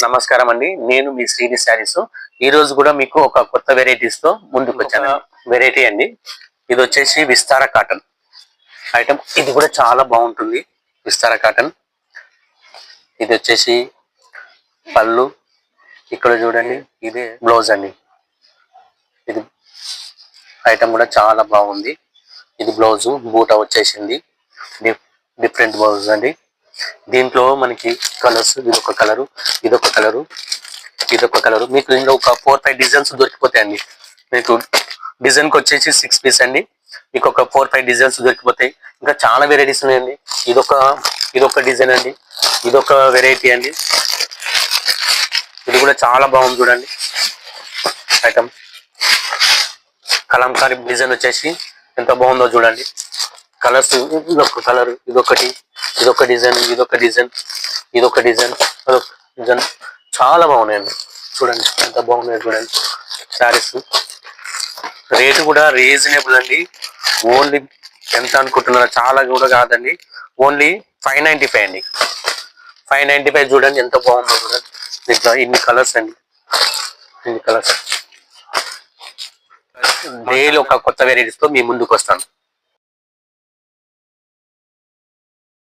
నమస్కారం అండి, నేను మీ శ్రీని శారీస్. ఈ రోజు కూడా మీకు ఒక కొత్త వెరైటీస్ తో ముందుకు వచ్చాను. వెరైటీ అండి, ఇది వచ్చేసి విస్తార కాటన్ ఐటమ్. ఇది కూడా చాలా బాగుంటుంది. విస్తార కాటన్, ఇది వచ్చేసి పళ్ళు. ఇక్కడ చూడండి, ఇదే బ్లౌజ్ అండి. ఇది ఐటమ్ కూడా చాలా బాగుంది. ఇది బ్లౌజ్, బూట వచ్చేసింది. డిఫరెంట్ బ్లౌజ్ అండి. దీంట్లో మనకి కలర్స్, ఇదొక కలరు, ఇదొక కలరు, ఇదొక కలరు. మీకు ఇంకా ఒక 4-5 డిజైన్స్ దొరికిపోతాయండి. మీకు డిజైన్కి వచ్చేసి 6 పీస్ అండి. మీకు ఒక 4-5 డిజైన్స్ దొరికిపోతాయి. ఇంకా చాలా వెరైటీస్ ఉన్నాయండి. ఇదొక డిజైన్ అండి, ఇదొక వెరైటీ అండి. ఇది కూడా చాలా బాగుంది చూడండి. ఐటమ్ కలంకారీ డిజైన్ వచ్చేసి ఎంత బాగుందో చూడండి. కలర్స్, ఇదొక కలర్, ఇదొకటి, ఇదొక డిజైన్, ఇదొక డిజైన్, ఇదొక డిజైన్, అదొక డిజైన్. చాలా బాగున్నాయండి. చూడండి ఎంత బాగున్నాయి చూడండి. శారీస్ రేటు కూడా రీజనబుల్ అండి. ఓన్లీ ఎంత అనుకుంటున్నారు, చాలా కూడా కాదండి. ఓన్లీ 595 అండి. 595 చూడండి ఎంత బాగుందో చూడండి. దీంట్లో ఇన్ని కలర్స్ అండి, ఇన్ని కలర్స్. డైలీ ఒక కొత్త వెరైటీస్ తో మీ ముందుకు వస్తాను.